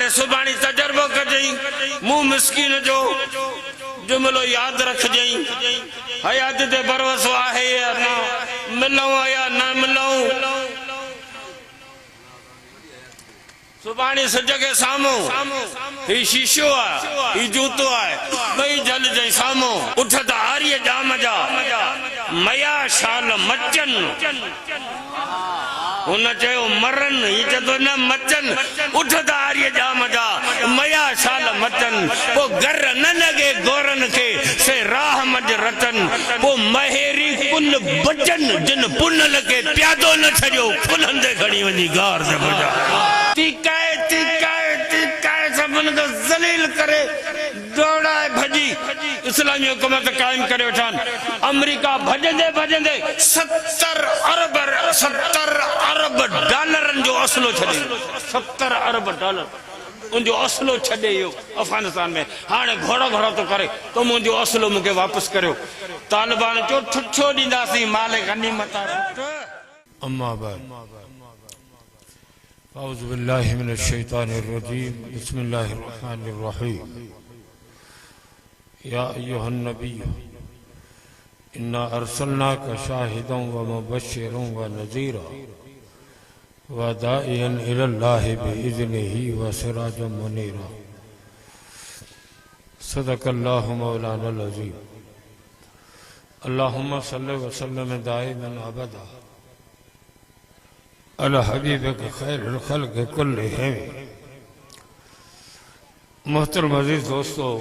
हाणे सुभाणे तजर्बो कजई मुंह मिस्कीन जो जुमलो याद रखजई हयात ते भरोसो आहे या ना मिलूं या ना मिलूं सुभाणे सज के साम्हूं ही शीशो आहे ही जूतो आहे ॿई जल जई साम्हूं उठ त आर्य जाम जा मया शाल मचन उन चयो मरन ही चतो न मचन उठ त आर्य जाम जा मया शाल मचन वो घर न लगे गोरन के से राह मज रतन वो महेरी कुल बचन जिन पुनल के प्यादो न छजो फुलंदे खड़ी वनी गार से बजा तिकाए सबन को जलील करे दौड़ाए भजी इस्लामी हुकूमत कायम करे वठान अमेरिका भजंदे भजंदे 70 अरब डॉलरन जो असलो छॾे 70 अरब डॉलर उनजो असलो छॾे यो अफगानिस्तान में हाणे घोड़ो घोड़ो तो करे तो मुंहिंजो असलो मूंखे वापस करियो तालिबान चो ठुठो ॾींदासीं माले गनीमत अम्मा बाद औज़ु बिल्लाहि मिनश शैतानिर रजीम बिस्मिल्लाहिर रहमानिर रहीम या अय्युहन नबी इन्ना अरसलनाका शाहिदन व मुबश्शिरन व नज़ीरा व दाइयन इलल्लाहि बिइज़्निही व सिराजम मुनीरा सदक़ल्लाहु मौलाना अज़ीम अल्लाहुम्मा सल्लि व सल्लिम दाइमन अबदा अला हबीबिक खैरुल खल्क़ि कुल्लिहिम। मोहतरम अज़ीज़ दोस्तों,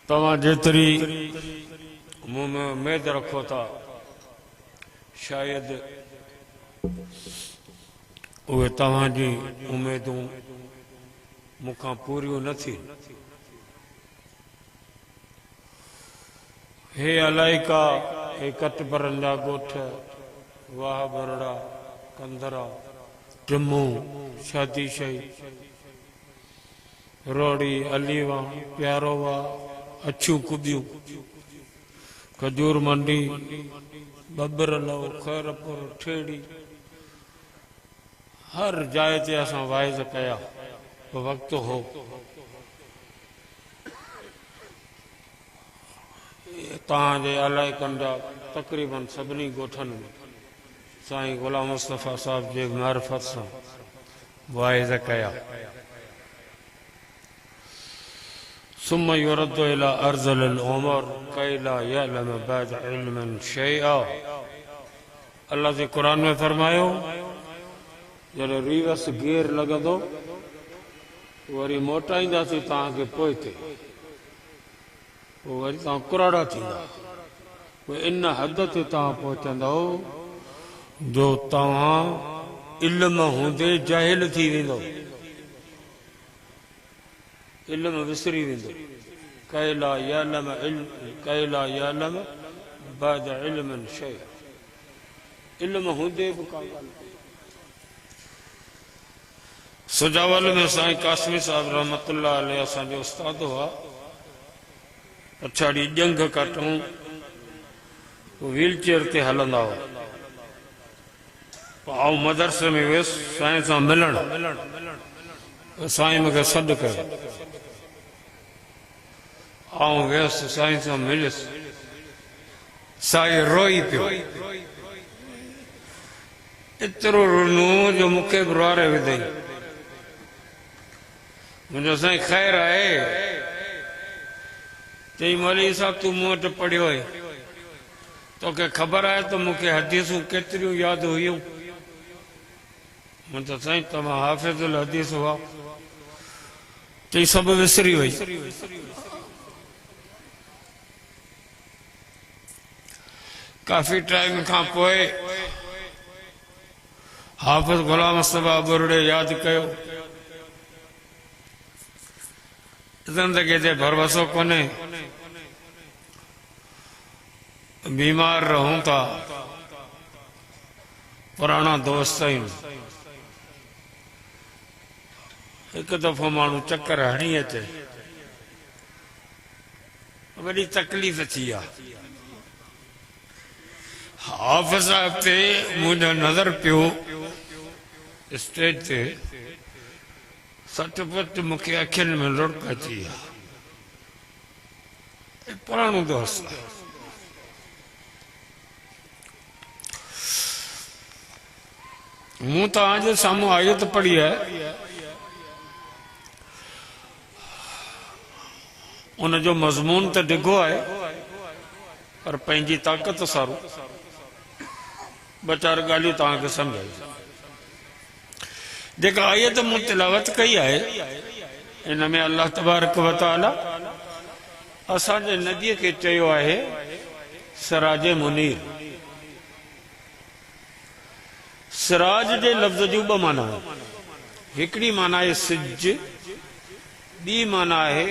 तव्हां जेतिरी मुंह में उम्मीद रखो था शायद उहे तव्हांजी उम्मीदूं मूंखां पूरियूं न थी। हे अलाइका हे कटबरन जा ॻोठ वाह बरड़ा कंदरा टिमू शादी शई रोड़ी अलीवा प्यारोवा अछू कुबियूं खजूर मंडी बबरलो खैरपुर ठेड़ी हर जाए ते असां वाइज़ कया वक्त हो तव्हांजे अलाइकनि जा तक़रीबन सभिनी ॻोठनि में साईं गुलाम मुस्तफ़ा साहब जे मारिफत सां वाइज़ कया। सुम्म युरद्दु इला अर्ज़लिल उमर कई ला यअलम बअद इल्मन शैआ। अल्लाह जे क़ुरान में फरमायो जॾहिं रिवर्स गियर लॻंदो वरी मोटाईंदासीं तव्हांखे पोइते वरी तव्हां कुराड़ा थींदा इन हद ते तव्हां पहुचंदव जो तव्हां इल्म हूंदे जाहिल थी वेंदो इल्म विसरी वेंदो कैला यालम बाद इल्मन शै इल्म हूंदे बि का सुजावल में साईं कासमी साहब रहमतुल्लाह अलैह असांजो उस्ताद हुआ। पछाड़ी जंग कटूं व्हील चेयर ते हलंदा हुआ। आऊं मदरसे में वियुसि साईं सां मिलण साईं मूंखे सॾु कयो आऊं वियुसि साईं सां मिलियुसि साईं रोई पियो एतिरो रुनो जो मूंखे बि रुआरे विधई। मुंहिंजो साईं ख़ैर आहे चई मौलवी साहब तूं मूं वटि पढ़ियो आहे तोखे ख़बर आहे त मूंखे हदीसूं केतिरियूं यादि हुयूं। मूं त साईं तव्हां हाफ़िज़ुल हदीस हुआ चई सभु विसरी वई। काफ़ी टाइम खां पोइ हाफ़िज़ गुलाम मुस्तफ़ा बुरड़े यादि कयो ज़िंदगी ते भरवसो कोन्हे बीमार रहूं था पुराना दोस्त आहिनि हिकु दफ़ो माण्हू चक्कर हणी अचे वॾी तकलीफ़ थी आहे। हाफ़िज़ साहब ते मुंहिंजो नज़र पियो स्टेज ते सटपट मूंखे अखियुनि में लुड़क अची विया। पुराणो दोस्त आहे। मूं तव्हांजे साम्हूं आयत पढ़ी है, उन जो मज़मून त डिघो आहे, पर पंहिंजी ताक़त सारो ॿ चार ॻाल्हियूं तव्हांखे सम्झाई। जेका आयत मूं तिलावत कई आहे, इन में अल्लाह तबारक व तआला असांजे नदीअ खे चयो आहे सिराज मुनीर। सिराज जे लफ़्ज़ जूं ॿ माना आहिनि। हिकिड़ी माना आहे सिज, ॿी माना आहे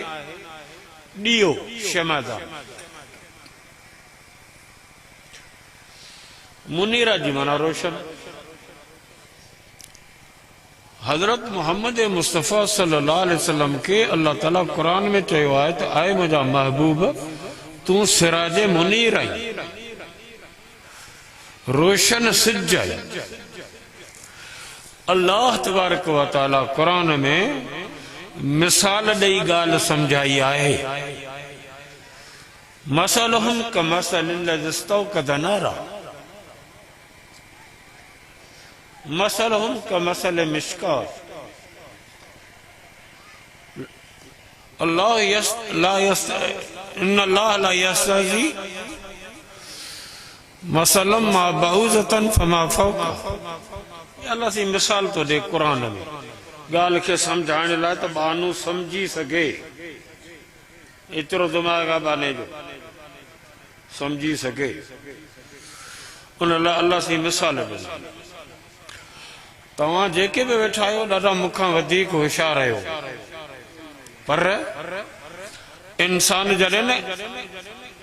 ॾीओ, शमादा। मुनीरा जी माना रोशन। हजरत मोहम्मद मुस्तफ़ा सल्लल्लाहु अलैहि वसल्लम के अल्लाह ताला कुरान में चयो आहे त आए मुंहिंजा महबूब तूं सिराज मुनीर आहीं, रोशन सिज आहीं। अल्लाह तबारक व तआला कुरान में मिसाल ॾेई ॻाल्हि समझाई आहे। मसलहुम कमसलिल लज़ी इस्तौक़द नारा, मसलहुम कमसल मिश्कात। अल्लाह ला यस्तज़ी मसलम मा बऊज़तन फमा फौका। अल्लाह सी मिसाल तो दे कुरान में ॻाल्हि खे सम्झाइण लाइ त बानू समझी सघे। एतिरो दिमाग़ आहे बाने जो, समझी सघे। उन लाइ अल्लाह सी मिसाल ॾिनी। तव्हां जेके बि वेठा आहियो ॾाढा मूंखां वधीक होशियार आहियो, पर इंसान जॾहिं न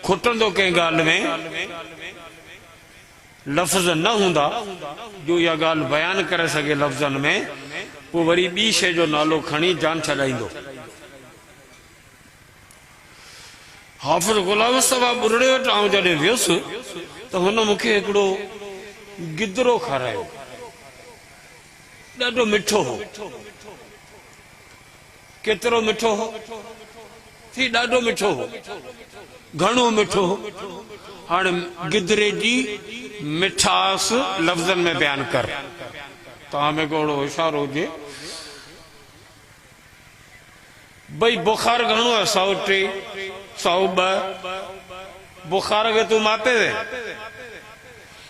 खुटंदो कंहिं ॻाल्हि में, लफ़्ज़ न हूंदा जो इहा ॻाल्हि बयानु करे सघे लफ़्ज़नि में, पोइ वरी ॿी शइ जो नालो खणी जान छॾाईंदो। हाफ़िज़ गुलाम मुस्तफ़ा ॿुरड़े वटि आउं जॾहिं वियुसि त हुन मूंखे हिकिड़ो गिदरो खारायो। ॾाढो मिठो हो। केतिरो मिठो हो? थी ॾाढो मिठो हो, घणो मिठो हो। हाणे गिदरे जी मिठास लफ़्ज़नि में बयानु कर। तव्हां में कोड़ो होशियार हुजे। भई बुखार घणो आहे? 103, 102। बुखार खे तूं मापे दे।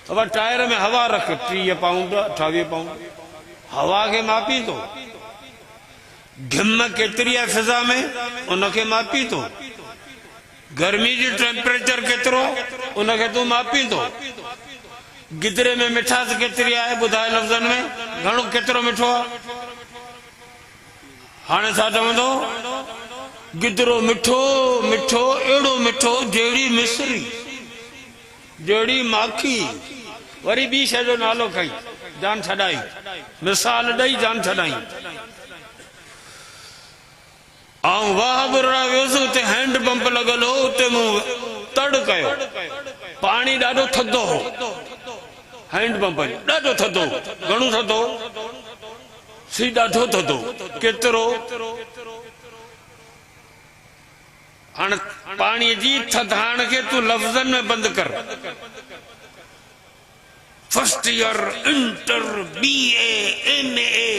अब टायर में हवा रख, 30 पाउंड 28 पाउंड हवा के मापी तो। घिम केतरी है फिजा में, उनके मापी तो। गर्मी जी टेम्परेचर केतरो उनके तू मापी तो। गिदरे में मिठास केतरी है बुधाए लफ्जन में, घणो केतरो मिठो है। हाणे छा चवंदो? गिदरो मिठो मिठो एड़ो मिठो जेड़ी मिस्री, जेड़ी माखी। वरी बी शइ जो नालो खई, जान छॾाई, मिसाल ॾेई जान छॾाई। आऊं वाह बुरा वियुसि, उते हैंड पंप लॻल हो, उते मूं तड़ कयो। पाणी ॾाढो थधो हो, हैंड पंप जो ॾाढो थधो। घणो थधो? सी ॾाढो थधो। केतिरो? हाणे पाणीअ जी थधाण खे तूं लफ़्ज़नि में बंदि कर। First year, inter, BA, MA,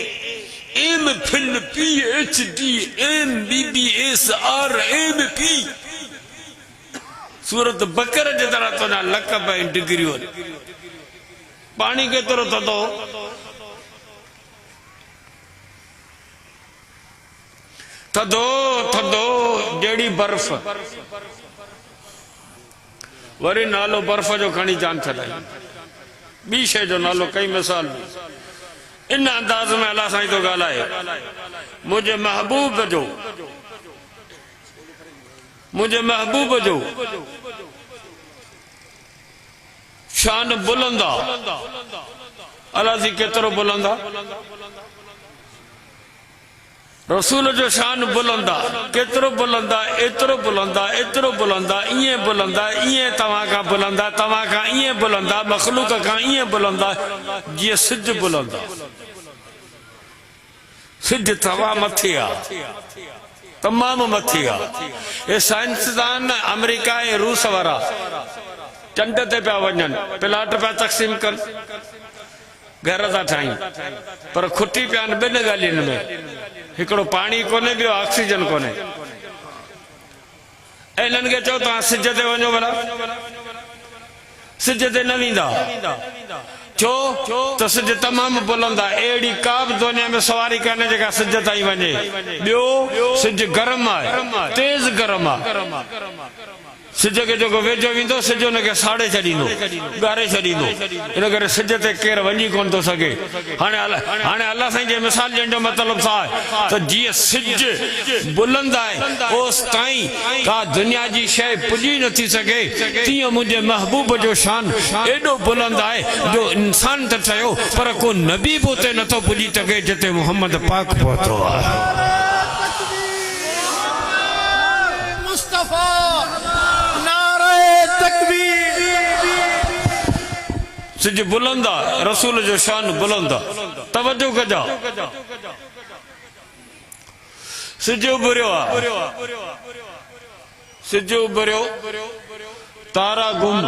MPhil, PhD, MBBS, RMP। सूरत बकर जे तरह तो ना लक़ब ऐं डिग्रियूं। पाणी केतिरो थधो? थधो थधो जहिड़ी बर्फ। वरी नालो बर्फ जो खणी जान छॾाई। ॿी शइ जो नालो कई मिसाल। इन अंदाज़ में अल्लाह साईं तो ॻाल्हाए। मुंहिंजे महबूब जो शान बुलंदा। अल्लाह जी केतिरो बुलंदा? रसूल जो शान बुलंदा। केतिरो बुलंदा? एतिरो बुलंदा, एतिरो बुलंदा, ईअं बुलंदा, ईअं तव्हां खां बुलंदा, तव्हां खां ईअं बुलंदा, मखलूक खां ईअं बुलंदा जीअं सिज बुलंदा। सिज तवा मथे आ, तमाम मथे आ। ये साइंसदान अमेरिका ऐं रूस वारा चंड ते पिया वञनि, प्लाट पिया तक़सीम कनि, घर था ठाहिनि, पर खुटी पिया आहिनि ॿिनि ॻाल्हियुनि में, हिकिड़ो पाणी कोन्हे, ॿियो ऑक्सीजन कोन्हे। ऐं हिननि खे चओ तव्हां सिज ते वञो, भला सिज ते न वेंदा। छो त सिज तमामु बुलंद आहे, अहिड़ी का बि दुनिया में सवारी कान्हे जेका सिज ताईं वञे। ॿियो सिज गरम आहे, तेज़ गरम आहे। सिज खे जेको वेझो वेंदो सिज हुनखे साड़े छॾींदो, ॻारे छॾींदो। इन करे सिज ते केरु वञी कोन थो सघे। हाणे अल्लाह साईं जे मिसाल ॾियण जो मतिलबु छा आहे त जीअं सिज बुलंद आहे ओस ताईं का दुनिया जी शइ पुॼी नथी सघे, तीअं मुंहिंजे महबूब जो शान एॾो बुलंद आहे जो इंसान त चयो पर को नबी बि उते नथो पुॼी सघे जिते मोहम्मद पाक पहुतो आहे। मुस्तफा नारे तकबीर। सिज बुलंद आहे, रसूल जो शान बुलंद आहे। तवज्जो कजा, सिज उभरियो आहे, सिज उभरियो, तारा गुम,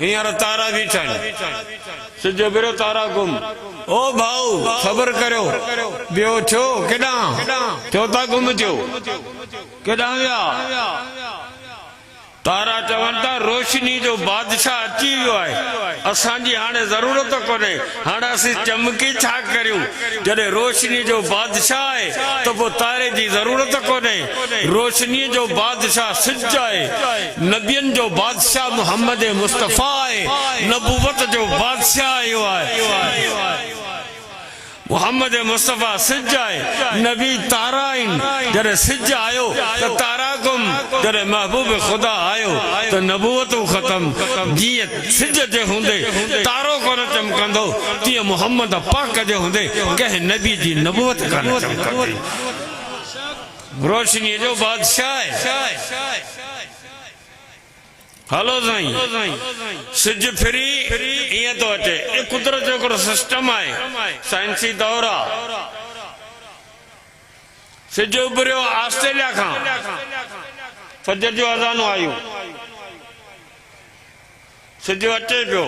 हींअर तारा बीठा आहिनि, सिज उभरियो तारा गुम। ओ भाऊ ख़बर करियो, ॿियो छो केॾां थियो था गुम थियो, केॾां विया? तारा चवनि था रोशनी जो बादशाह अची वियो आहे, असांजी हाणे ज़रूरत कोन्हे, हाणे असीं चमकी छा करियूं? जॾहिं रोशनी जो बादशाह आहे त पोइ तारे जी ज़रूरत कोन्हे। रोशनी जो बादशाह सिज आहे, नबियनि जो बादशाह मोहम्मद मुस्तफ़ा आहे, नबूवत जो बादशाह आयो आहे। मोहम्मद मुस्तफ़ा सिज आहे, नबी तारा आहिनि। जॾहिं सिज आयो त तारा गुम, जॾहिं महबूब ख़ुदा आयो त नबूवत ख़तम। जीअं सिज जे हूंदे तारो कोन चमकंदो, तीअं मोहम्मद पाक जे हूंदे कंहिं नबी जी नबूवत कोन चमकंदी। रोशनी जो बादशाह आहे। हलो साईं, सिज फिरी ईअं थो अचे, ये कुदरत जो हिकिड़ो सिस्टम आहे, साइंसी दौर आहे। सिज उभरियो ऑस्ट्रेलिया खां, फजर जो अज़ानूं आयूं, सिज अचे पियो।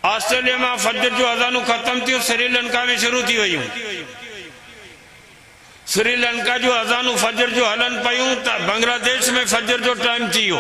ऑस्ट्रेलिया में फजर जो अज़ानूं ख़त्म थियूं, श्रीलंका में शुरू थी वयूं। श्रीलंका जो अज़ानूं फजर जो हलन पयूं त बांग्लादेश में फजर जो टाइम थी वियो।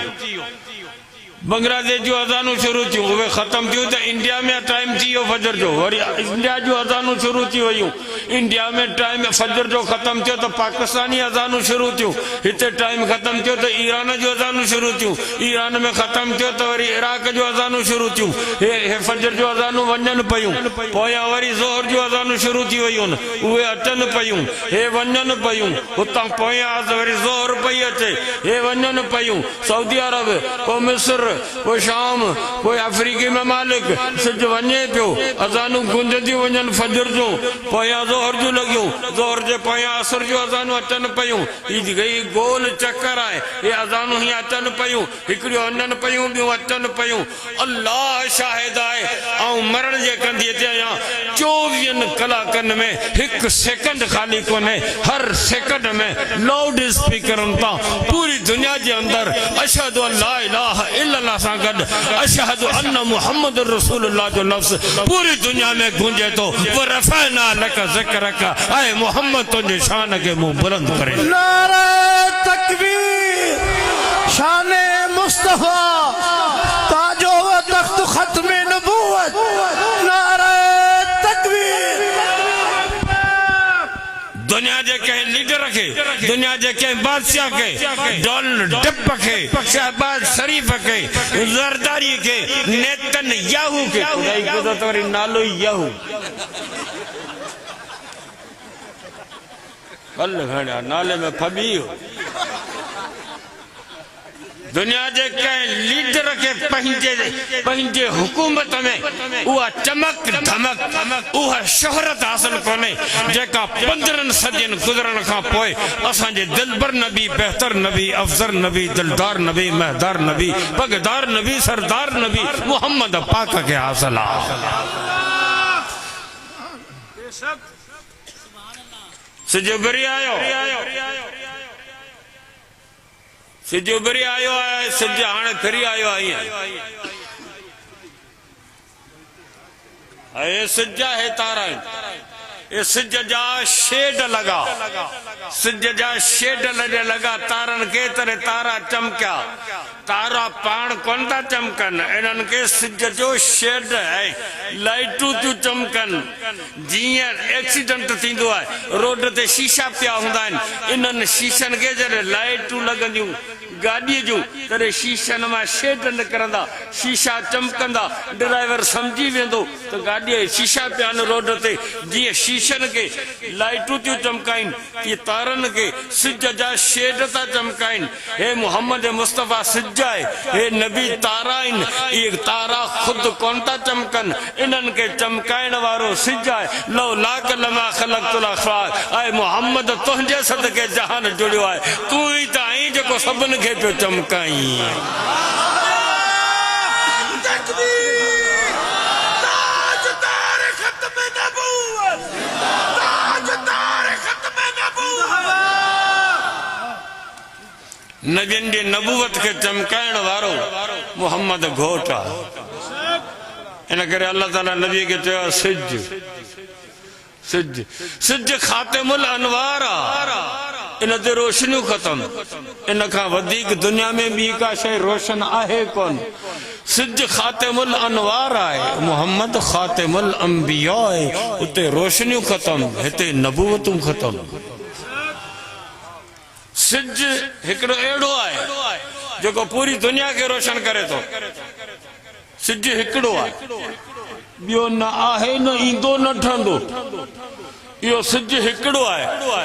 बांग्लादेश जो अज़ानूं शुरू थियूं, उहे ख़त्म थियूं त इंडिया में टाइम थी वियो फजर जो। वरी इंडिया जो अज़ानूं शुरू थी वयूं, इंडिया में टाइम फजर जो ख़त्म थियो त पाकिस्तानी अज़ानूं शुरू थियूं, हिते टाइम ख़त्म थियो त ईरान जो अज़ानूं शुरू थियूं, ईरान में ख़त्म थियो त वरी इराक जो अज़ानूं शुरू थियूं। हे फजर जो अज़ानूं वञनि पयूं, पोयां वरी ज़ोहर जो अज़ानूं शुरू थी वयूं, उहे अचनि पयूं, हे वञनि पयूं, हुतां पोयां वरी ज़ोहर पई अचे, हे वञनि पयूं। सऊदी अरब, पोइ मिस्र, पोइ शाम, पोइ अफ्रीकी ममालिक, सिज वञे पियो, अज़ानूं गूंजंदियूं वञनि फजर जूं, पोयां ज़ोहर जूं लॻियूं, ज़ोहर जे पोयां असर जो अज़ानूं अचनि पयूं। हीअ गई गोल चकर आहे, हे अज़ानूं हीअं अचनि पयूं, हिकिड़ियूं वञनि पयूं, ॿियूं अचनि पयूं। अल्लाह शाहिद आहे, ऐं मरण जे कंधीअ ते आहियां। 24 कलाकनि में हिकु सेकंड ख़ाली कोन्हे, हर सेकंड में लाउड स्पीकरनि तां पूरी दुनिया जे अंदरि अशहदु अल्ला इलाहा इल्लल्लाह सां गॾु अशहदु अन्न मुहम्मद रसूलुल्लाह जो लफ़्ज़ पूरी दुनिया में गूंजे थो। वरफ़अना लक ज़िक्रक, ऐं मोहम्मद तुंहिंजे शान खे मूं बुलंद करे। नारे तकबीर। शाने मुस्तफा ताजो व तख्त खत्म नबूवत। नारे तकबीर। दुनिया जे कंहिं लीडर खे, दुनिया जे कंहिं बादशाह खे, डोनाल्ड ट्रंप खे, शहबाज शरीफ खे, ज़रदारी खे, नेतन याहू खे, खुदाई कुदरत वरी नालो ई याहू। हल घणा नाले में फबी हो। दुनिया जे कंहिं लीडर खे पंहिंजे हुकूमत में उहा चमक धमक, उहा शोहरत हासिल कोन्हे जेका 15 सदियुनि गुज़रण खां पोइ असांजे दिलबर नबी, बहितर नबी, अफज़र नबी, दिलदार नबी, महदार नबी, पगदार नबी, सरदार नबी मोहम्मद पाक खे हासिल आहे। सिज उभरी आयो सिज उभरी आयो आहे सिज हाणे फिरी आयो आहे ये सिज है तारा ये सिज जा शेड लगा सिज जा शेड लगा तारन के तरह तारा चमकिया तारा पाण कोन था चमकन इन्हन के सिज जो शेड है लाइटू तू चमकन जिया एक्सीडेंट थींदो है रोड ते शीशा पिया हुंदा आहिनि इन्हनि शीशनि के जॾहिं लाइटू लॻंदियूं गाड़ी जो तॾहिं शीशनि मां शेड निकिरंदा शीशा चमकंदा ड्राइवर समझी वेंदो त गाॾीअ जा शीशा पिया आहिनि रोड ते जीअं शीशनि के लाइटूं थियूं चमकाइनि तीअं तारनि के सिज जा शेड था चमकाइनि हे मोहम्मद मुस्तफ़ा सिज आहे हे नबी तारा आहिनि इहे तारा ख़ुदि कोन था चमकनि इन्हनि के चमकाइण वारो सिज आहे लौ लाक लमा ख़लक़तुल अख़लाक़ ऐं मोहम्मद तुंहिंजे सदके जहान जुड़ियो आहे तूं ई त आहीं जेको सभिनि खे पियो चमकाई नबियनि जे नबूवत के चमकाइण वारो मोहम्मद घोट आहे इन करे अल्लाह ताला नबी के चयो सिज सिज सिज खातिमुल अनवार आहे इन ते रोशनियूं ख़तम इन खां वधीक दुनिया में ॿी का शइ रोशन आहे कोन सिज खातिमुल अनवार आहे मोहम्मद खातिमुल अंबिया आहे उते रोशनियूं ख़तम हिते नबूवतूं ख़तम सिज हिकिड़ो अहिड़ो आहे जेको पूरी दुनिया खे रोशन करे थो सिज हिकिड़ो आहे ॿियो न आहे न ईंदो न ठहंदो यो सिज हिकिड़ो आहे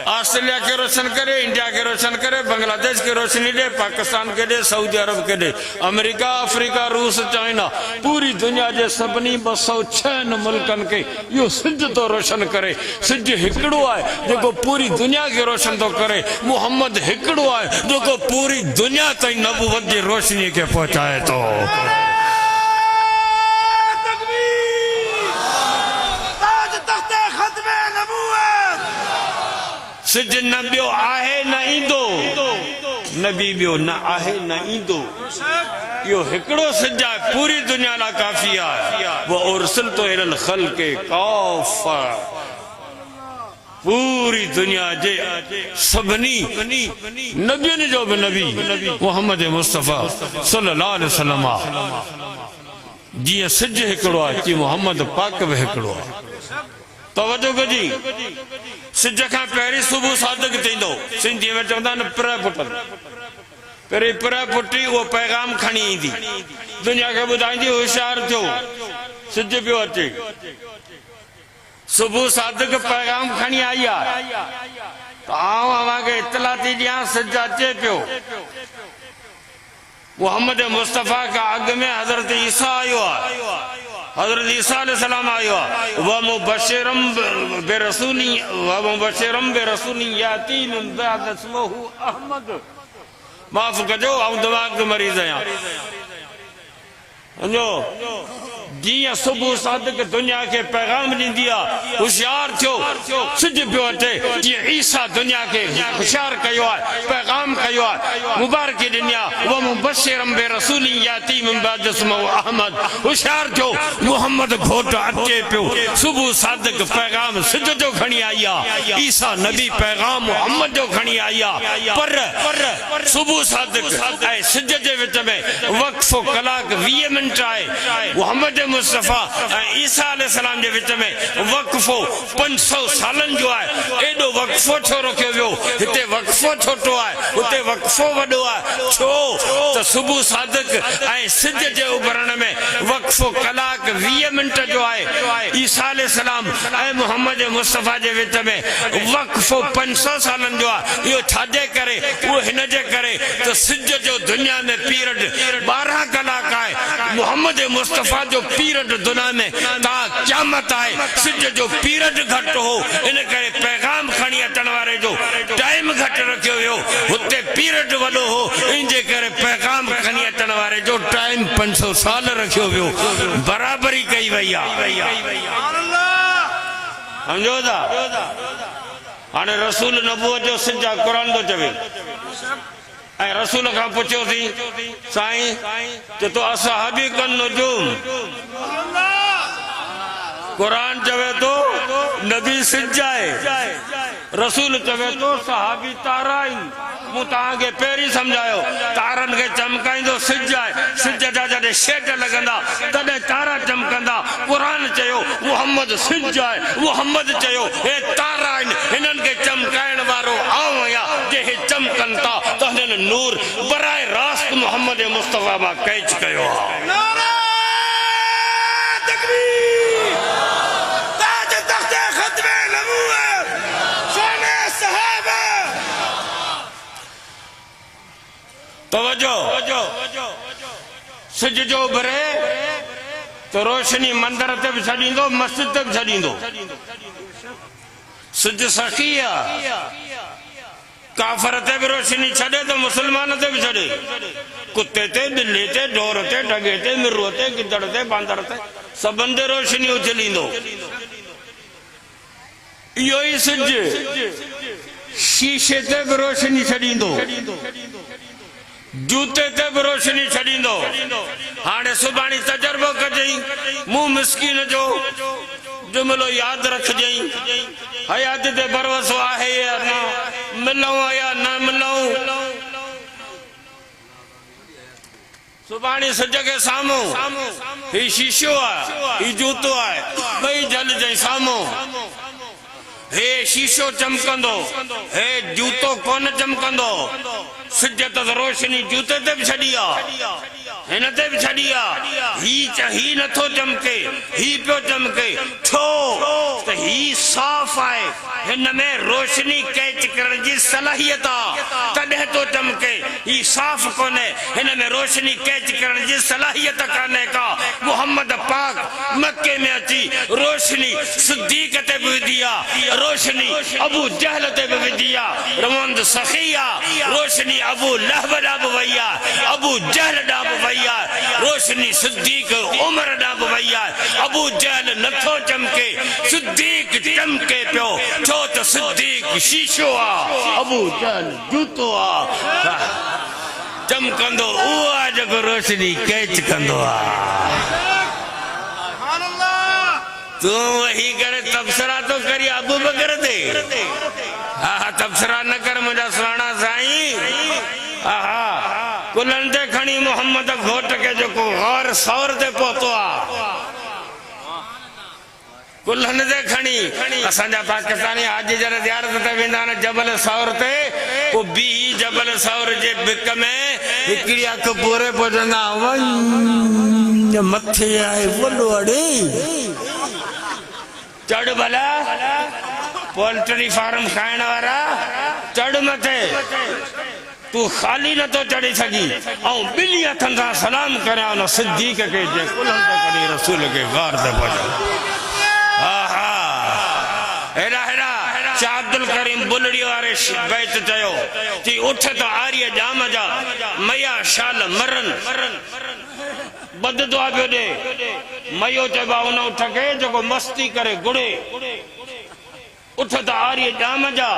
ऑस्ट्रेलिया के रोशन करे इंडिया के रोशन करे बांग्लादेश के रोशनी दे पाकिस्तान के दे सऊदी अरब के दे अमेरिका अफ्रीका रूस चाइना पूरी दुनिया जे सभिनी 206 मुल्कनि के यो सिज तो रोशन करे सिज हिकिड़ो आहे जेको पूरी दुनिया के रोशन तो करे मोहम्मद हिकिड़ो आहे जेको पूरी दुनिया ताईं नबूवत जी रोशनी के पहुचाए तो सिज न ॿियो आहे न ईंदो नबी ॿियो न आहे न ईंदो इहो हिकिड़ो सिज आहे पूरी दुनिया लाइ काफ़ी आहे वो उर्सिलतु इलल ख़ल्क़ि काफ़ा पूरी दुनिया जे सभिनी नबियनि जो बि नबी मोहम्मद मुस्तफ़ा सल्लल्लाहु अलैहि वसल्लम आहे जीअं सिज हिकिड़ो आहे तीअं मोहम्मद पाक बि हिकिड़ो आहे तवजो कजी सिज खां पहिरीं सुबुह सादिक थींदो सिंधी में चवंदा आहिनि पिर फुटनि पहिरीं पिर फुटी उहो पैगाम खणी ईंदी दुनिया खे ॿुधाईंदी होशियार थियो सिज पियो अचे सुबुह सादिक पैगाम खणी आई आहे त आउं अव्हांखे इतला थी ॾियां सिज अचे पियो मोहम्मद मुस्तफ़ा खां अॻु में हज़रत ईसा आयो आहे हज़रत ईसा अलैहिस्सलाम आयो व मुबश्शिरम बिरसूलिन याती मिन बाद इस्मुहु अहमद माफ़ कजो ऐं दिमाग़ जो मरीज़ आहियां वञो जीअं सुबुह सादिक दुनिया के पैगाम ॾींदी आहे होशियार थियो सिज पियो अचे जीअं ईसा दुनिया के होशियार कयो आहे पैगाम कयो आहे मुबारकी ॾिनी आहे व मुबश्शिरम बिरसूलिन याती मिन बाद इस्मुहु अहमद होशियार थियो मोहम्मद घोट अचे पियो सुबुह सादिक पैगाम सिज जो खणी आई आहे ईसा नबी पैगाम मोहम्मद जो खणी आई आहे पर सुबुह सादिक ऐं सिज जे विच में वक़्फ़ो कलाक 20 मिनट आहे मोहम्मद मुस्तफ़ा ईसा अलैहिस्सलाम जे विच में वक़्फ़ो 500 सालनि जो आहे एॾो वक़्फ़ो छो रखियो वियो हिते वक़्फ़ो छोटो आहे हुते वक़्फ़ो वॾो आहे छो त सुबुह सादिक ऐं सिज जे उभरण में वक़्फ़ो कलाक 20 मिनट जो आहे ईसा अलैहिस्सलाम ऐं मोहम्मद मुस्तफ़ा जे विच में वक़्फ़ो 500 सालनि जो आहे इहो छाजे करे उहो हिन जे करे त सिज जो दुनिया में पीरियड 12 कलाक आहे मोहम्मद मुस्तफ़ा जो पीरियड दुनिया में ता क़यामत आहे सिज जो पीरियड घटि हो इन करे पैगाम खणी अचण वारे जो टाइम घटि रखियो वियो हुते पीरियड वॾो हो इन जे करे पैगाम खणी अचण वारे जो टाइम 500 साल रखियो वियो बराबरी कई वई आहे समझो था हाणे रसूल नबूवत जो सिजा कुरान तो चवे ऐं रसूल खां पुछियोसीं साईं चए तो असहाबी कन नुजूम कुरान चवे तो नबी सिज आहे रसूल चवे तो सहाबी तारा आहिनि मूं तव्हांखे पहिरीं सम्झायो तारनि खे चमकाईंदो सिज आहे सिज जा जॾहिं शेट लॻंदा तॾहिं तारा चमकंदा क़ुरान चयो मुहम्मद सिज आहे मुहम्मद चयो हे तारा आहिनि हिननि खे चमकाइण वारो आऊं आहियां जे हे चमकनि था त हिननि नूर बराए रास्त मुहम्मद मुस्तफ़ा मां कैच कयो आहे तवज्जो सिज जो भरे तो रोशनी मंदिर ते भी छॾींदो मस्जिद ते भी छॾींदो सिज सखी आहे काफर ते भी रोशनी छॾे तो मुसलमान ते भी छॾे कुत्ते ते बिल्ली ते ढोर ते ढगे ते मिरुअ ते गिदड़ ते बांदर ते सभिनि ते रोशनी उछलींदो इहो ई सिज शीशे ते भी रोशनी छॾींदो जूते ते भी रोशनी छॾींदो हाणे सुभाणे तजर्बो कजई मुंह मिसकीन जो जुमिलो यादि रखजई हयात ते भरोसो आहे या न मिलऊं या न मिलऊं सुभाणे सिज खे साम्हूं ही शीशो आहे ही जूतो आहे ॿई जलजई साम्हूं हे शीशो चमकंदो हे जूतो कोन चमकंदो सिज त रोशनी जूते ते भी छॾी आहे हिन ते भी छॾी आहे ही नथो चमके ही पियो चमके छो त ही साफ़ आहे हिन में रोशनी कैच करण जी सलाहियत आहे तॾहिं तो चमके ही साफ़ कोन्हे हिन में रोशनी कैच करण जी सलाहियत कान्हे का मुहम्मद पाक मक्के में अची रोशनी सिद्दीक़ ते भी विधी आहे रोशनी अबू जहल ते भी विधी आहे रवंद सखी आहे रोशनी अबू लहब ॾांहुं बि वई आहे अबू जहल ॾांहुं बि वई आहे रोशनी सिद्दीक़ उमर ॾांहुं बि वई आहे अबू जहल नथो चमके सिद्दीक़ चमके पियो छो त सिद्दीक़ शीशो आहे अबू जहल जूतो आहे चमकंदो उहो आहे जेको रोशनी कैच कंदो आहे तू वही करे तबसरा तो करी अबू बकर ते हा तबसरा न कर मुंहिंजा सुहिणा साईं हा कुलनि ते खणी मोहम्मद घोट के जेको गौर सौर ते पहुतो आहे कुलनि ते खणी असांजा पाकिस्तानी हाजी जॾहिं ज़ियारत ते वेंदा आहिनि जबल सौर ते पोइ ॿी जबल सौर जे बिक में हिकिड़ी अखि पूरे पहुचंदा मथे आहे वॾो अड़े चढ़ भला पोल्ट्री फार्म खाइण वारा चढ़ मथे तू खाली न तो चढ़ी सघी ऐं ॿिन्ही हथनि सां सलाम करियां उन सिद्दीक़ खे जे कुलनि ते खणी रसूल खे गार ते पहुचो हा हा हेॾा हेॾा शाह अब्दुल करीम बुलड़ी वारे बैत चयो कि उठ त आर्य जाम जा मया शाल मरन बद दुआ पियो ॾे मयो चइबो आहे उन उठ खे जेको मस्ती करे गुड़े उठ त आर्य जाम जा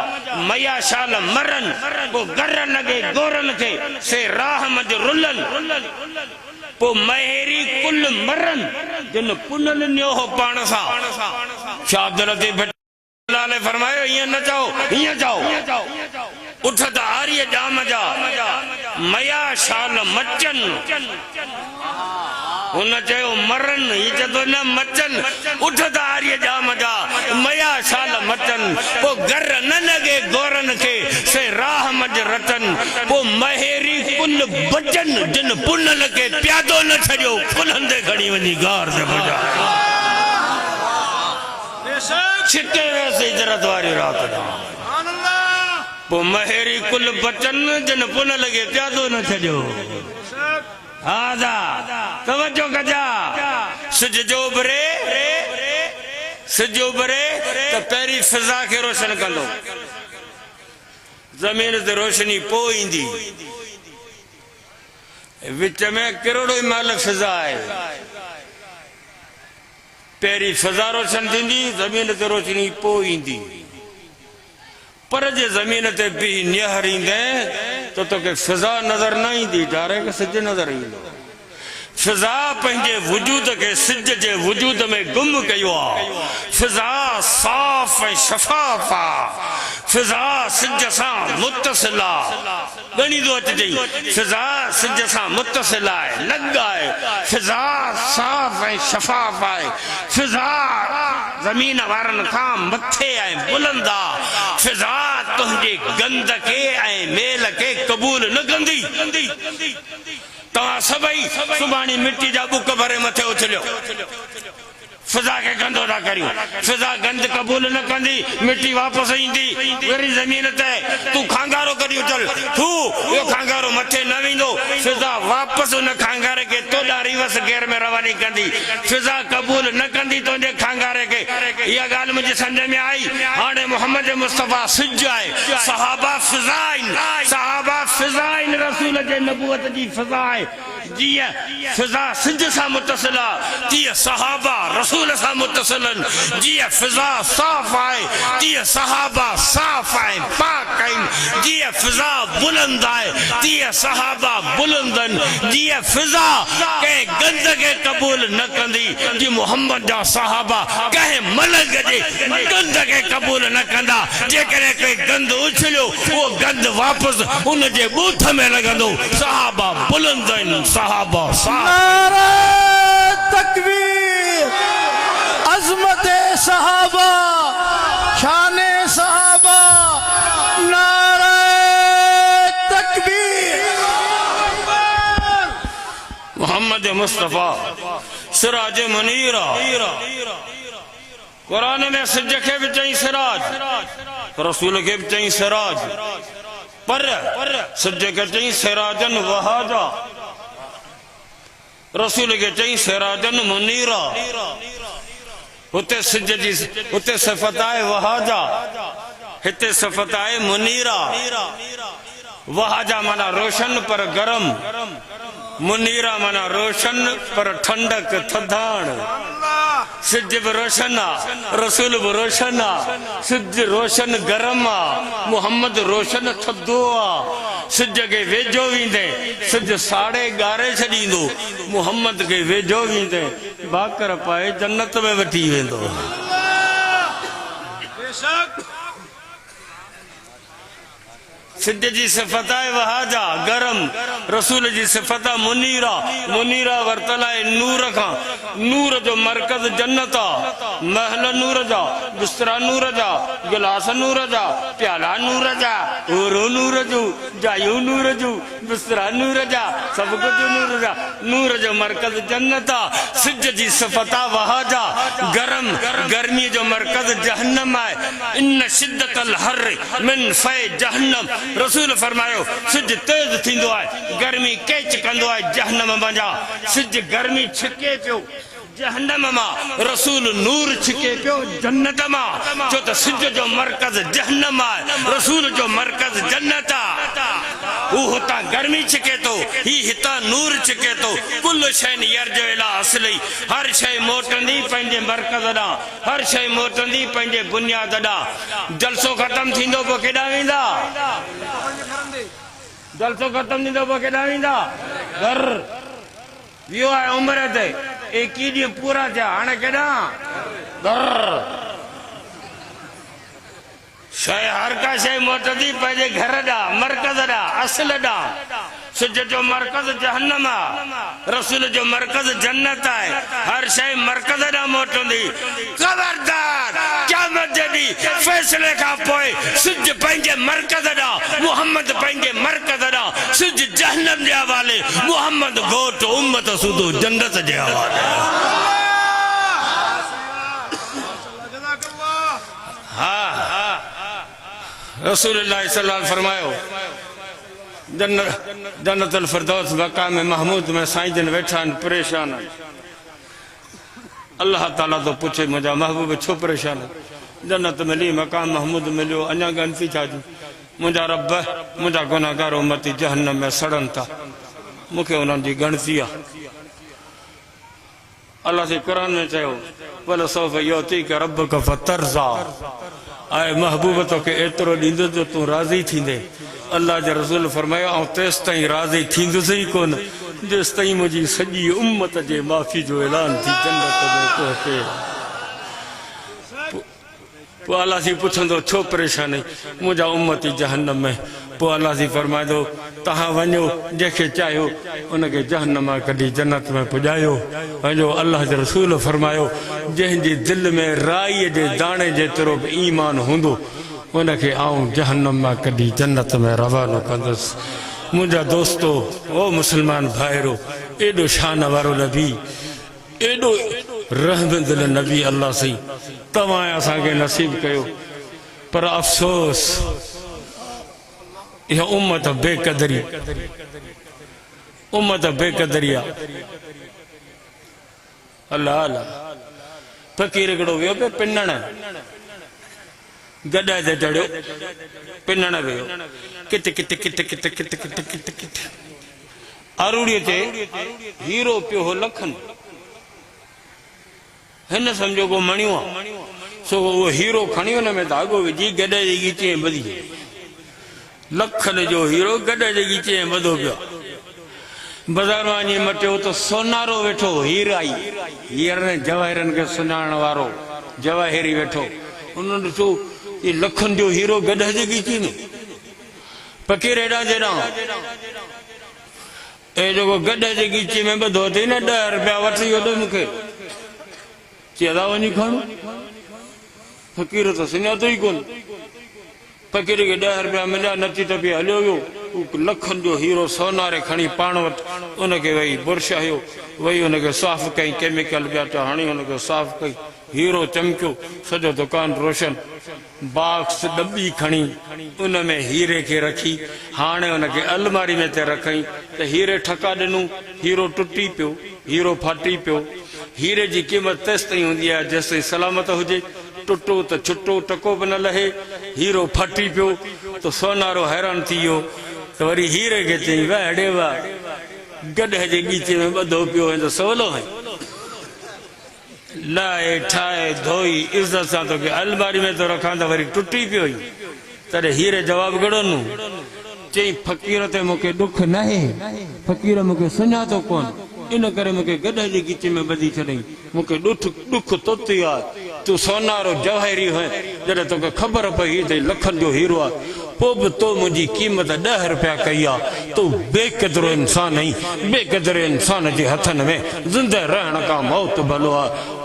मया शाल मरन पोइ गर लॻे गोरनि खे से राह मंझि रुलनि पोइ महेरी कुल मरन जिन पुनल नियो हो पाण सां शाह अब्दुल लतीफ़ ने फरमायो ईअं न चओ हीअं चओ उठ त आर्य जाम जा मया शाल मचन हुन चयो मरन ही चतो न मचन उठ त आर्य जाम जा मया शाल मचन पोइ गर न लॻे गोरनि खे से राह मंझि रचन पोइ महेरी कुल बचन जिन पुनल खे प्यादो न छॾियो कुलनि ते खणी वञी गार ते पहुचा छिके वैसे इजरत वारी रात पोइ महेरी कुल बचन जिन पुनल खे प्यादो न छॾियो तवज्जो कजा सिज जो उभरे तो पहिरीं फिजा खे रोशन कंदो ज़मीन ते रोशनी पोइ ईंदी विच में किरड़ो ई महिल फिजा आहे पेरी फिजा रोशन थींदी ज़मीन ते रोशनी पोइ ईंदी पर जे ज़मीन ते बि निहर ईंदे तो तोखे फिजा नज़र न ईंदी डायरेक्ट सिज नज़र ईंदो फिजा पंहिंजे वजूद के सिज जे वजूद में गुम कयो आहे फिजा साफ़ ऐं शफ़ाफ़ आहे फिजा सिज सां मुत्तसिल आहे ॻणींदो अचिजे फिजा सिज सां मुत्तसिल आहे लॻ आहे फिजा साफ़ ऐं शफ़ाफ़ आहे फिजा ज़मीन वारनि खां मथे ऐं बुलंद आहे फिजा तुंहिंजे गंद खे ऐं मेल खे क़बूल न कंदी तव्हां सभई सुभाणे मिट्टी जा बुक भरे मथे उछलियो फिजा के गंदो था करियो फिजा गंद कबूल न कंदी मिट्टी वापस ईंदी वरी ज़मीन ते तू खांगारो करियो चल तू यो खांगारो मथे न वेंदो फिजा वापस उन खांगारे के तोड़ा रिवर्स गियर में रवानी कंदी फिजा कबूल न कंदी तुंहिंजे खांगारे के इहा ॻाल्हि मुंहिंजे सम्झ में आई हाणे मोहम्मद मुस्तफ़ा सिज आहे सहाबा फिजा आहिनि रसूल जे नबूवत जी फिजा आहे जीअं फिजा सिज सां मुतसिल आहे तीअं सहाबा रसूल सां मुतसिल आहिनि जीअं फिजा साफ़ आहे तीअं सहाबा साफ़ आहिनि पाक आहिनि जीअं फिजा बुलंद आहे तीअं सहाबा बुलंद आहिनि जीअं फिजा कंहिं गंद खे क़बूल न कंदी जी मोहम्मद जा सहाबा कंहिं मलंग जे गंद खे क़बूल न कंदा जेकॾहिं कोई गंद उछलियो उहो गंद वापसि उन जे बूथ में लॻंदो सहाबा बुलंद आहिनि सहाबा नारे तकबीर अजमत सहाबा शाने सहाबा नारे तकबीर मोहम्मद मुस्तफ़ा सिराज मुनीरा कुरान में सिज के भी चई सिराज रसूल के भी चई सिराज पर सिज के चई सिराजन वहाजा रसूल के चई सिराजन मुनीरा हुते सिज जी हुते सिफत आहे वहाजा हिते सिफत आहे मुनीरा वहाजा माना रोशन पर गरम मुनीरा माना रोशन पर ठंडक थधाण सिज भी रोशन आ रसूल भी रोशन आ सिज रोशन गरम आ मोहम्मद रोशन थधो आ सिज के वेझो वेंदे सिज साड़े ॻारे छॾींदो मोहम्मद के वेझो वेंदे भाकर पाए जन्नत में वठी वेंदो सिज जी सिफत आहे वहाजा गरम रसूल जी सिफत आहे मुनीरा मुनीरा वरतल आहे नूर खां नूर जो मरकज़ जन्नत आहे महल नूर जा बिस्तरा नूर जा गिलास नूर जा प्याला नूर जा ओरो नूर जो जायूं नूर जो बिस्तरा नूर जा सब कुछ नूर जा नूर जो मरकज़ जन्नत आहे सिज जी सिफत आहे वहाजा गरम गर्मी जो मरकज़ जहन्नम आहे इन शिद्दतल हर मिन फै जहन्नम रसूल फरमायो सिज तेज थींदो आहे गर्मी केच कंदो आहे जहन्नम मंझा सिज गर्मी छिके पियो जहन्नम मां रसूल नूर छिके पियो जन्नत मां छो त सिज जो मरकज़ जहन्नम आहे रसूल जो मरकज़ जन्नत आहे हू हुतां गर्मी छिके थो ही हितां नूर छिके थो कुल शइ यर्जो इला असली हर शइ मोटंदी पंहिंजे मरकज़ ॾांहुं हर शइ मोटंदी पंहिंजे बुनियाद ॾांहुं जलसो ख़तम थींदो पोइ केॾां वेंदा जलसो ख़तम थींदो पोइ केॾां वेंदा घर वियो आहे उमिरि ते 21 ॾींहं पूरा थिया हाणे केॾां घर शइ हर का शइ मोटंदी पंहिंजे घर ॾांहुं मरकज़ ॾांहुं असुल ॾांहुं सिज जो मरकज़ जहन्नम आहे रसूल जो मरकज़ जन्नत आहे हर शइ मरकज़ ॾांहुं मोटंदी ख़बरदार क़यामत जे ॾींहुं फ़ैसिले खां पोइ सिज पंहिंजे मरकज़ ॾांहुं मोहम्मद पंहिंजे मरकज़ ॾांहुं सिज जहन्नम जे हवाले मोहम्मद घोट उम्मत सूदो जन्नत जे हवाले हा रसूलुल्लाह सल्लल्लाहु अलैहि वसल्लम फरमायो जन्नतुल फिरदौस मकाम महमूद में साईं जन वेठा आहिनि परेशान अल्लाह ताला तो पूछे मुंहिंजा महबूब छो परेशान जन्नत मिली मकाम महमूद मिलियो अञा गणती छा जी मुंहिंजा रब मुंहिंजा गुनाहगार उम्मती जहन्नम में सड़नि था मूंखे उन्हनि जी गणती आहे अल्लाह जे क़ुरान में चयो वला सौफ युतीका रब्बुका फतरज़ा। आए महबूब तोखे एतिरो ॾींदुसि जो तूं राज़ी थींदे। अल्लाह जे रसूल फरमायो ऐं तेसि ताईं राज़ी थींदुसि ई कोन जेसि ताईं मुंहिंजी सॼी उम्मत जे माफ़ी जो ऐलान थी जन्नत में पहुचे। पोइ अल्लाह सी पुछंदो छो परेशानी मुंहिंजा उम्मती जहन्नम में। पोइ अल्लाह सी फरमाईंदो तव्हां वञो जंहिंखे चाहियो उनखे जहन्नम मां कढी जन्नत में पुॼायो। वञो अल्लाह जे रसूल फरमायो जंहिंजी दिलि में राईअ जे दाणे जेतिरो बि ईमान हूंदो उनखे आऊं जहन्नम मां कढी जन्नत में रवानो कंदुसि। मुंहिंजा दोस्तो ओ मुस्लमान भाइरो एॾो शान वारो नबी एॾो रहमदिल नबी अल्लाह सी तव्हां असांखे नसीब कयो। पर अफ़सोस इहा उम्मत बेक़दरी आहे। अल्लाह अल्लाह फ़क़ीर हिकिड़ो वियो पियो पिनण गॾा ते चढ़ियो पिनण वियो किट किट किट किट किट किट किट किट आरूड़ीअ ते हीरो पियो हो लखन। हिन सम्झो को मणियो आहे सो उहो हीरो खणी हुन में धागो विझी गॾ जी गीचे ॿधी लखन जो हीरो गॾ जे गीचे ॿधो पियो। बाज़ार मां वञी मटियो त सोनारो वेठो हीराई हीरनि जवाहिरनि खे सुञाणण वारो जवाहिरी वेठो। उन्होंने ॾिठो ये लखन जो हीरो गॾ जे गीचे में फ़क़ीर हेॾां जेॾां ए जेको गॾ जे गीचे में ॿधो अथई न 10 रुपया वठी वठो मूंखे चेदा वञी खण। फ़क़ीर त सुञातो ई कोन। फ़क़ीर खे 10 रुपया मिलिया नची टपी हलियो वियो। लखन जो हीरो सोनारे खणी पाण वटि उनखे वही बुरशायो वही उनखे साफ़ कई केमिकल ॿिया त हणी उनखे साफ़ कई हीरो चमकियो सॼो दुकान रोशन। बाक्स डॿी खणी उन में हीरे खे रखी हाणे उनखे अलमारी में ते रखई त हीरे ठका ॾिनूं हीरो टुटी पियो हीरो फाटी पियो। हीरे जी क़ीमत तेसि ताईं हूंदी आहे जेसि ताईं सलामत हुजे। टुटो त छुटो टको बि न लहे हीरो फाटी पियो त सोनारो हैरान थी वियो त वरी हीरे खे चई वाह हेॾे वाह गॾ जे गीचे में ॿधो पियो त सवलो है लाए ठाहे धोई इज़त सां तोखे अलमारी में तो रखां त वरी टुटी पियो ई। तॾहिं हीरे जवाब घणो नु चई फ़क़ीर ते मूंखे ॾुख न आहे फ़क़ीर मूंखे सुञातो कोन इन करे मूंखे गॾ जे गीचे में ॿधी छॾई मूंखे ॾुख तोती आहे। तूं सोनारो जवाहिरी है जॾहिं तोखे ख़बर पई त लखन जो हीरो आहे पोइ बि तो मुंहिंजी क़ीमत 10 रुपया कई आहे। तूं बेक़दरो इंसान आहीं। बेक़दरे इंसान जे हथनि में ज़िंदह रहण खां मौत भलो आहे।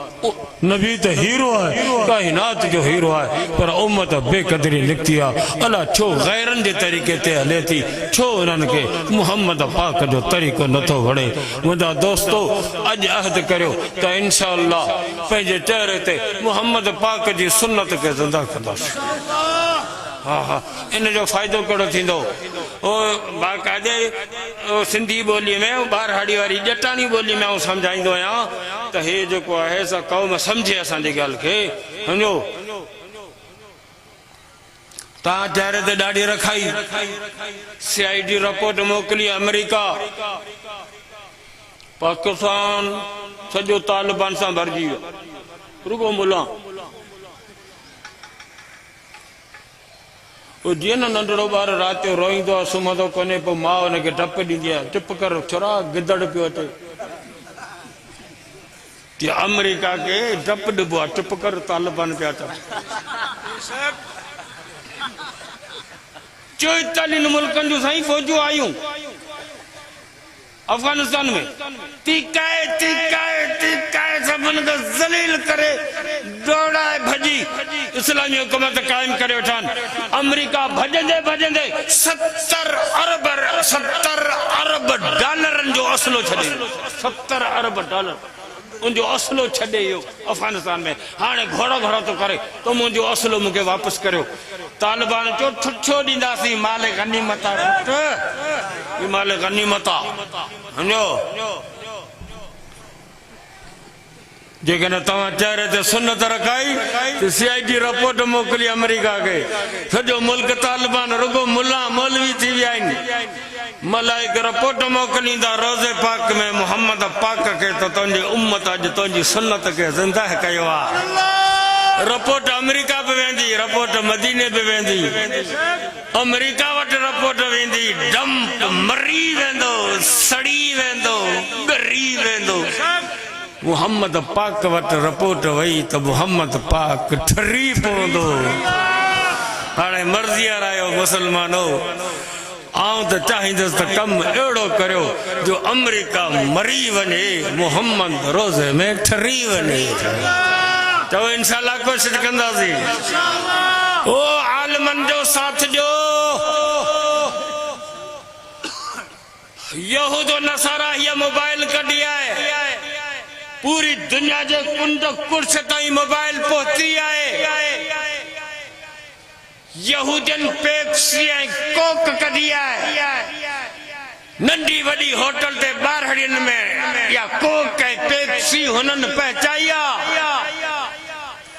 नबी तो हीरो है कायनात जो हीरो है पर उम्मत बेकदरी लिखती है। अला छो गैरन जे तरीके ते हले थी छो उन्हनि खे मुहम्मद पाक जो तरीक़ो नथो वणे। मुंहिंजा दोस्तो अॼु अहद करियो त इंशाअल्लाह पंहिंजे चेहरे ते मुहम्मद पाक जी सुन्नत खे ज़िंदा कंदासीं। हाँ हाँ इन जो फ़ाइदो कहिड़ो थींदो ओ बाक़ाइदे सिंधी ॿोली में ॿारहाड़ी वारी ॼटाणी ॿोली में आउं सम्झाईंदो आहियां त हे जेको आहे सा क़ौम सम्झे असांजी ॻाल्हि खे। सम्झो तव्हां चेहरे ते ॾाढी रखाई CID रिपोर्ट मोकिली अमेरिका पाकिस्तान सॼो तालिबान सां भरिजी वियो रुगो मुला जीअं न नंढड़ो ॿार राति जो रोईंदो आहे सुम्हंदो कोन्हे पोइ माउ हुनखे डपु ॾींदी आहे चुप कर छोरा गिदड़ पियो अचे। अमेरिका खे डपु ॾिबो आहे चुप कर तालिबान पिया अचनि। 44 मुल्कनि जूं साईं फ़ौजूं आयूं अफगानिस्तान में तीकाए सभिनि खे ज़लील करे दौड़ाए भॼी इस्लामी हुकूमत क़ाइम करे वठनि। अमेरिका भॼंदे 70 अरब डॉलरनि जो असलो छॾे 70 अरब डॉलर उनजो असलो छॾे इहो अफगानिस्तान में। हाणे घोड़ो तो करे तो मुंहिंजो असलो मूंखे वापसि करियो। तालिबान चो छो ॾींदासीं माल गनीमत माल गनीमत सम्झो। जेकॾहिं तव्हां चेहरे ते सुन्नत रखाई त CID रिपोर्ट मोकिली अमेरिका खे सॼो मुल्क तालिबान रुगो मुल्ला मौलवी थी विया आहिनि। मलाइक रिपोर्ट मोकलींदा रोज़े पाक में मोहम्मद पाक के तो तुंहिंजी उम्मत अॼु तुंहिंजी सुन्नत के ज़िंदा कयो आहे। रिपोर्ट अमेरिका पे वेंदी, रिपोर्ट मदीने पे वेंदी। अमेरिका वटि रिपोर्ट वेंदी, डंप मरी वेंदो, सड़ी वेंदो, ॻरी वेंदो। मोहम्मद पाक वटि रिपोर्ट वई तो मोहम्मद पाक ठरी पवंदो। हाणे मर्ज़ी वारा मुसलमानो, आऊं तो चाहींदुसि त कम अहिड़ो करियो जो अमेरिका मरी वञे, मोहम्मद रोज़े में ठरी वञे। तो इंशाअल्लाह कोशिश कंदासीं। ओ आलमन जो साथ जो यहूद नसारा ये मोबाइल कढी है, पूरी दुनिया जे कुंड कुर्स ताईं मोबाइल पहुंची है। यहूदियन पेप्सी ऐं कोक कढी है, नंढी वॾी होटल ते ॿारहड़ियुनि में या कोक ऐं पेप्सी हुननि पहुचाई आहे।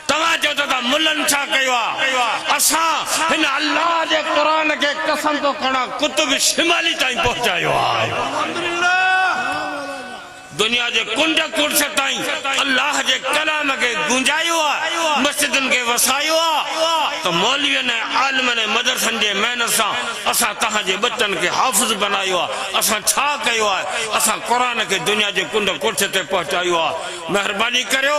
तव्हां चओ था मुल्हनि छा कयो आहे? असां हिन अल्लाह जे क़ुरान खे कसम थो खणा कुतुब शिमाली ताईं पहुचायो आहे। दुनिया जे कुंड कुर्स ताईं अल्लाह जे कलाम के गुंजायो आहे, मस्जिदन के वसायो आहे। तो मौलवियन आलिमन मदरसन जे मेहनत सां असां तहां जे बच्चन के हाफ़िज़ बनायो आहे। असां छा कयो आहे? असां कुरान के दुनिया जे कुंड कुर्स ते पहुचायो आहे। मेहरबानी करियो,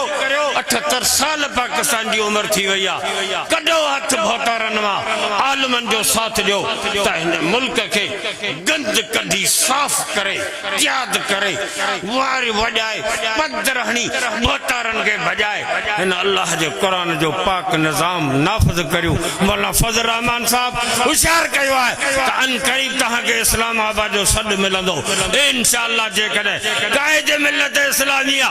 78 साल पाकिस्तान जी उम्र थी वई आहे। कढो हथ भोतारन मां, आलिमन जो साथ ॾियो त हिन मुल्क के गंद कढी साफ़ करे, याद करे, वारी वजाए, पदर हणी भोतारन के बजाए हिन अल्लाह जे कुरान जो पाक निज़ाम नाफ़िज़ करियो। मौलाना फज़ल रहमान साहब होशियार कयो आहे त अन क़रीब तहां के इस्लामाबाद जो सॾु मिलंदो इंशाअल्लाह। जेकॾहिं काइद मिलत इस्लामिया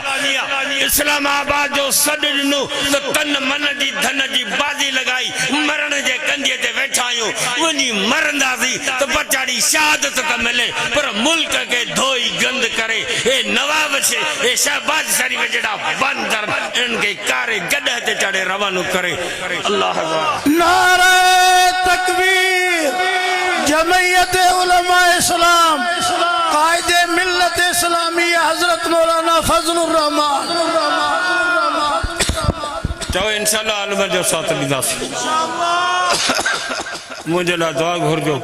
इस्लामाबाद जो सॾु ॾिनो त तन मन जी धन जी बाज़ी लॻाई मरण जे कंधीअ ते वेठा आहियूं, वञी मरंदासीं त बचाड़ी शहादत त मिले, पर मुल्क के धोई गंद करे ए नवाब से ए शहबाज शरीफ जड़ा बंदर इनके कारे गड्ढे ते चढ़े रवानो करे। अल्लाह नारे तकबीर, जमयत उलमा इस्लाम, कायदे मिल्लत इस्लामिया हजरत मौलाना फजलुर रहमान। चलो इंशाअल्लाह आलम जो साथ ॾींदासीं। मुझे ला दुआ घुरजो,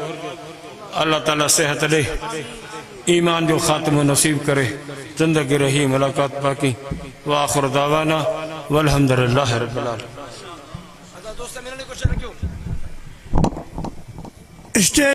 अल्लाह ताला सेहत दे, ईमान जो खात्मो नसीब करे, जिंदगी रही मुलाकात बाकी। व आखिर दावाना वल्हम्दुलिल्लाह रब्बिल आलमीन। स्टेज